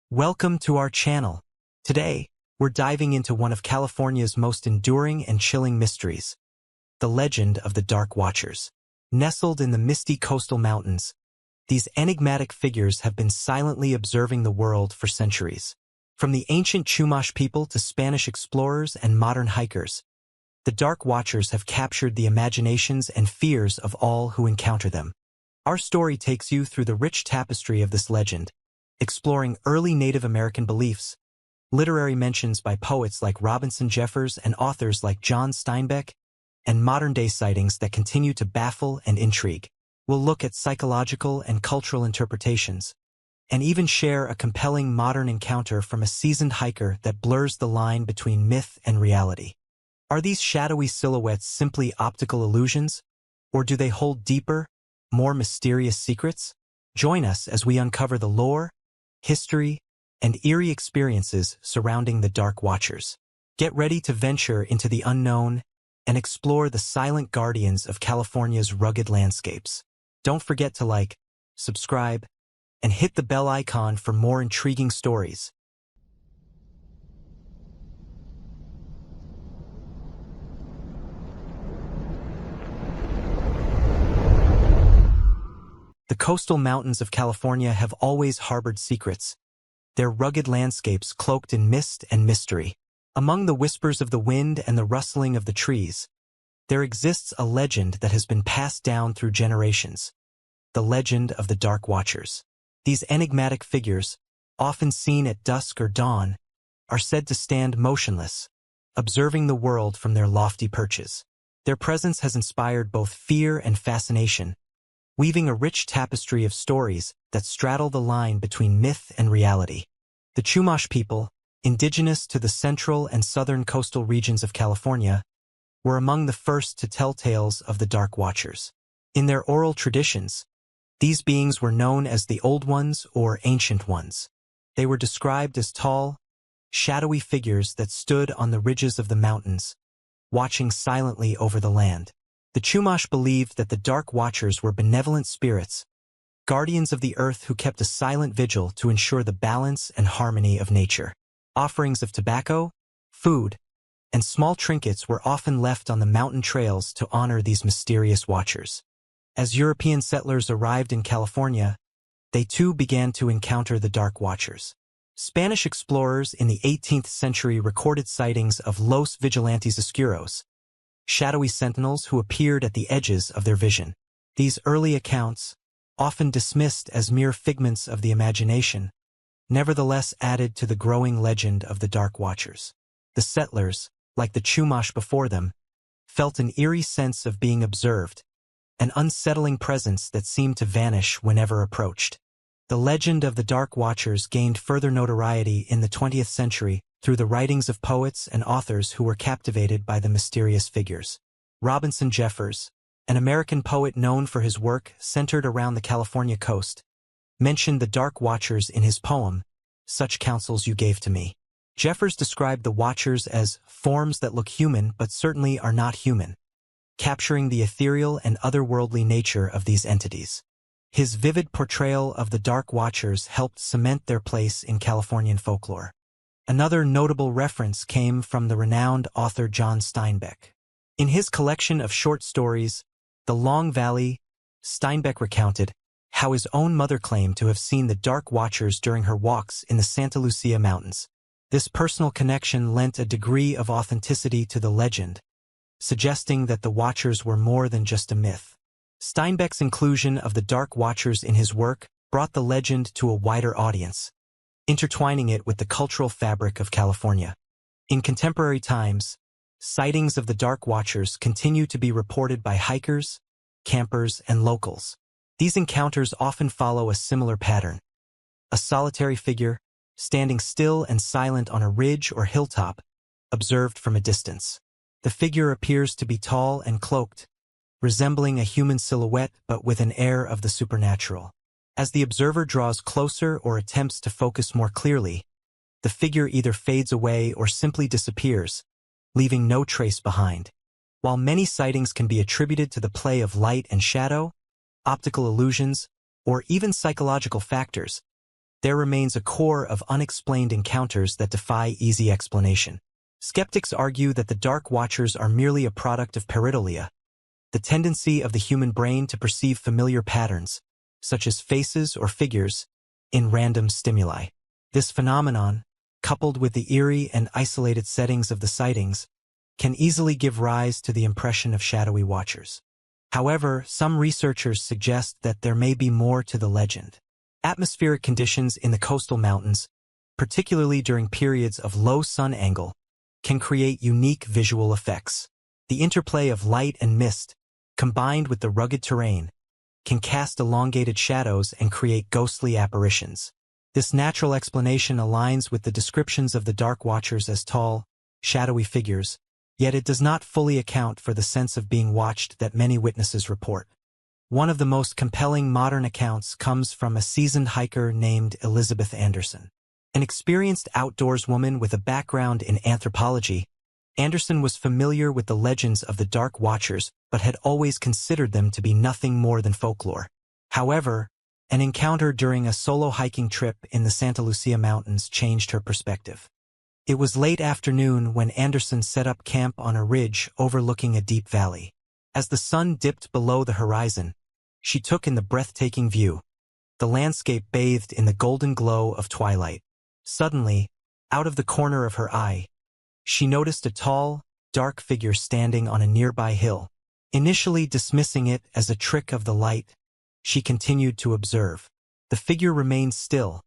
Welcome to our channel. Today, we're diving into one of California's most enduring and chilling mysteries, the legend of the Dark Watchers. Nestled in the misty coastal mountains, these enigmatic figures have been silently observing the world for centuries. From the ancient Chumash people to Spanish explorers and modern hikers, the Dark Watchers have captured the imaginations and fears of all who encounter them. Our story takes you through the rich tapestry of this legend, exploring early Native American beliefs, literary mentions by poets like Robinson Jeffers and authors like John Steinbeck, and modern-day sightings that continue to baffle and intrigue. We'll look at psychological and cultural interpretations, and even share a compelling modern encounter from a seasoned hiker that blurs the line between myth and reality. Are these shadowy silhouettes simply optical illusions, or do they hold deeper, more mysterious secrets? Join us as we uncover the lore, history, and eerie experiences surrounding the Dark Watchers. Get ready to venture into the unknown and explore the silent guardians of California's rugged landscapes. Don't forget to like, subscribe, and hit the bell icon for more intriguing stories. The coastal mountains of California have always harbored secrets, their rugged landscapes cloaked in mist and mystery. Among the whispers of the wind and the rustling of the trees, there exists a legend that has been passed down through generations, the legend of the Dark Watchers. These enigmatic figures, often seen at dusk or dawn, are said to stand motionless, observing the world from their lofty perches. Their presence has inspired both fear and fascination, weaving a rich tapestry of stories that straddle the line between myth and reality. The Chumash people, indigenous to the central and southern coastal regions of California, were among the first to tell tales of the Dark Watchers. In their oral traditions, these beings were known as the Old Ones or Ancient Ones. They were described as tall, shadowy figures that stood on the ridges of the mountains, watching silently over the land. The Chumash believed that the Dark Watchers were benevolent spirits, guardians of the earth who kept a silent vigil to ensure the balance and harmony of nature. Offerings of tobacco, food, and small trinkets were often left on the mountain trails to honor these mysterious watchers. As European settlers arrived in California, they too began to encounter the Dark Watchers. Spanish explorers in the 18th century recorded sightings of Los Vigilantes Oscuros, shadowy sentinels who appeared at the edges of their vision. These early accounts, often dismissed as mere figments of the imagination, nevertheless added to the growing legend of the Dark Watchers. The settlers, like the Chumash before them, felt an eerie sense of being observed, an unsettling presence that seemed to vanish whenever approached. The legend of the Dark Watchers gained further notoriety in the 20th century through the writings of poets and authors who were captivated by the mysterious figures. Robinson Jeffers, an American poet known for his work centered around the California coast, mentioned the Dark Watchers in his poem, Such Counsels You Gave to Me. Jeffers described the Watchers as forms that look human but certainly are not human, capturing the ethereal and otherworldly nature of these entities. His vivid portrayal of the Dark Watchers helped cement their place in Californian folklore. Another notable reference came from the renowned author John Steinbeck. In his collection of short stories, The Long Valley, Steinbeck recounted how his own mother claimed to have seen the Dark Watchers during her walks in the Santa Lucia Mountains. This personal connection lent a degree of authenticity to the legend, suggesting that the Watchers were more than just a myth. Steinbeck's inclusion of the Dark Watchers in his work brought the legend to a wider audience, intertwining it with the cultural fabric of California. In contemporary times, sightings of the Dark Watchers continue to be reported by hikers, campers, and locals. These encounters often follow a similar pattern. A solitary figure, standing still and silent on a ridge or hilltop, observed from a distance. The figure appears to be tall and cloaked, resembling a human silhouette but with an air of the supernatural. As the observer draws closer or attempts to focus more clearly, the figure either fades away or simply disappears, leaving no trace behind. While many sightings can be attributed to the play of light and shadow, optical illusions, or even psychological factors, there remains a core of unexplained encounters that defy easy explanation. Skeptics argue that the Dark Watchers are merely a product of pareidolia, the tendency of the human brain to perceive familiar patterns, such as faces or figures, in random stimuli. This phenomenon, coupled with the eerie and isolated settings of the sightings, can easily give rise to the impression of shadowy watchers. However, some researchers suggest that there may be more to the legend. Atmospheric conditions in the coastal mountains, particularly during periods of low sun angle, can create unique visual effects. The interplay of light and mist, combined with the rugged terrain, can cast elongated shadows and create ghostly apparitions. This natural explanation aligns with the descriptions of the Dark Watchers as tall, shadowy figures, yet it does not fully account for the sense of being watched that many witnesses report. One of the most compelling modern accounts comes from a seasoned hiker named Elizabeth Anderson. An experienced outdoors woman with a background in anthropology, Anderson was familiar with the legends of the Dark Watchers but had always considered them to be nothing more than folklore. However, an encounter during a solo hiking trip in the Santa Lucia Mountains changed her perspective. It was late afternoon when Anderson set up camp on a ridge overlooking a deep valley. As the sun dipped below the horizon, she took in the breathtaking view. The landscape bathed in the golden glow of twilight. Suddenly, out of the corner of her eye, she noticed a tall, dark figure standing on a nearby hill. Initially dismissing it as a trick of the light, she continued to observe. The figure remained still,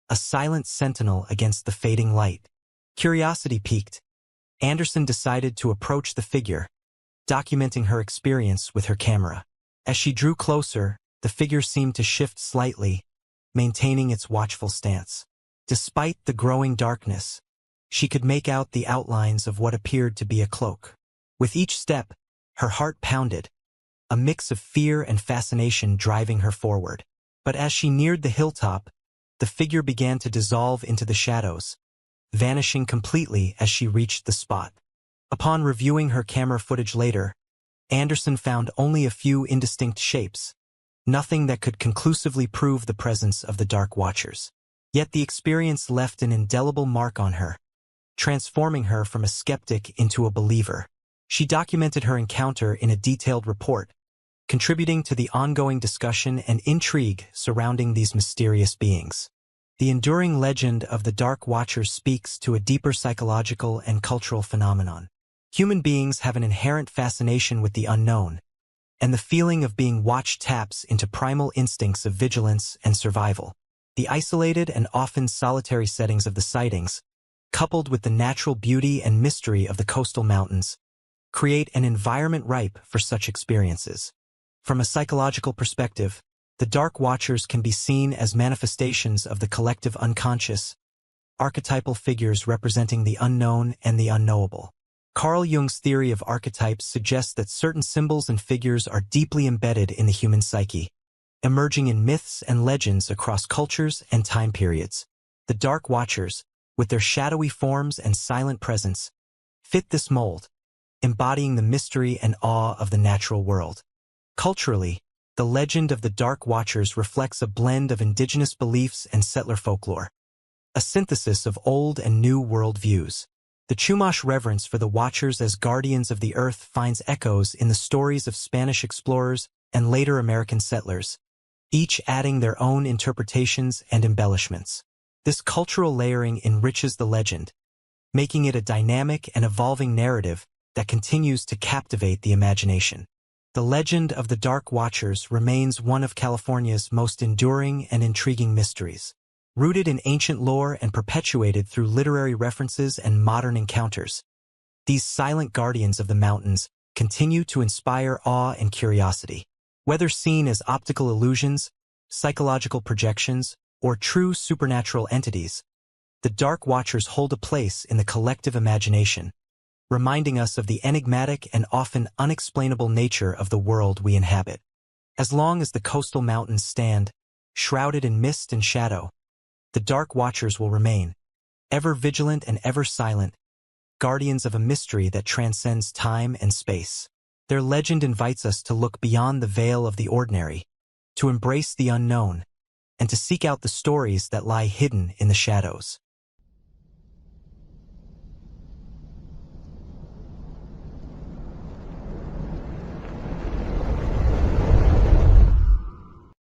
a silent sentinel against the fading light. Curiosity piqued. Anderson decided to approach the figure, documenting her experience with her camera. As she drew closer, the figure seemed to shift slightly, maintaining its watchful stance. Despite the growing darkness, she could make out the outlines of what appeared to be a cloak. With each step, her heart pounded, a mix of fear and fascination driving her forward. But as she neared the hilltop, the figure began to dissolve into the shadows, vanishing completely as she reached the spot. Upon reviewing her camera footage later, Anderson found only a few indistinct shapes, nothing that could conclusively prove the presence of the Dark Watchers. Yet the experience left an indelible mark on her, transforming her from a skeptic into a believer. She documented her encounter in a detailed report, contributing to the ongoing discussion and intrigue surrounding these mysterious beings. The enduring legend of the Dark Watchers speaks to a deeper psychological and cultural phenomenon. Human beings have an inherent fascination with the unknown, and the feeling of being watched taps into primal instincts of vigilance and survival. The isolated and often solitary settings of the sightings, coupled with the natural beauty and mystery of the coastal mountains, create an environment ripe for such experiences. From a psychological perspective, the Dark Watchers can be seen as manifestations of the collective unconscious, archetypal figures representing the unknown and the unknowable. Carl Jung's theory of archetypes suggests that certain symbols and figures are deeply embedded in the human psyche, emerging in myths and legends across cultures and time periods. The Dark Watchers, with their shadowy forms and silent presence, fit this mold, embodying the mystery and awe of the natural world. Culturally, the legend of the Dark Watchers reflects a blend of indigenous beliefs and settler folklore, a synthesis of old and new worldviews. The Chumash reverence for the Watchers as guardians of the earth finds echoes in the stories of Spanish explorers and later American settlers, each adding their own interpretations and embellishments. This cultural layering enriches the legend, making it a dynamic and evolving narrative that continues to captivate the imagination. The legend of the Dark Watchers remains one of California's most enduring and intriguing mysteries. Rooted in ancient lore and perpetuated through literary references and modern encounters, these silent guardians of the mountains continue to inspire awe and curiosity. Whether seen as optical illusions, psychological projections, or true supernatural entities, the Dark Watchers hold a place in the collective imagination, reminding us of the enigmatic and often unexplainable nature of the world we inhabit. As long as the coastal mountains stand, shrouded in mist and shadow, the Dark Watchers will remain, ever vigilant and ever silent, guardians of a mystery that transcends time and space. Their legend invites us to look beyond the veil of the ordinary, to embrace the unknown, and to seek out the stories that lie hidden in the shadows.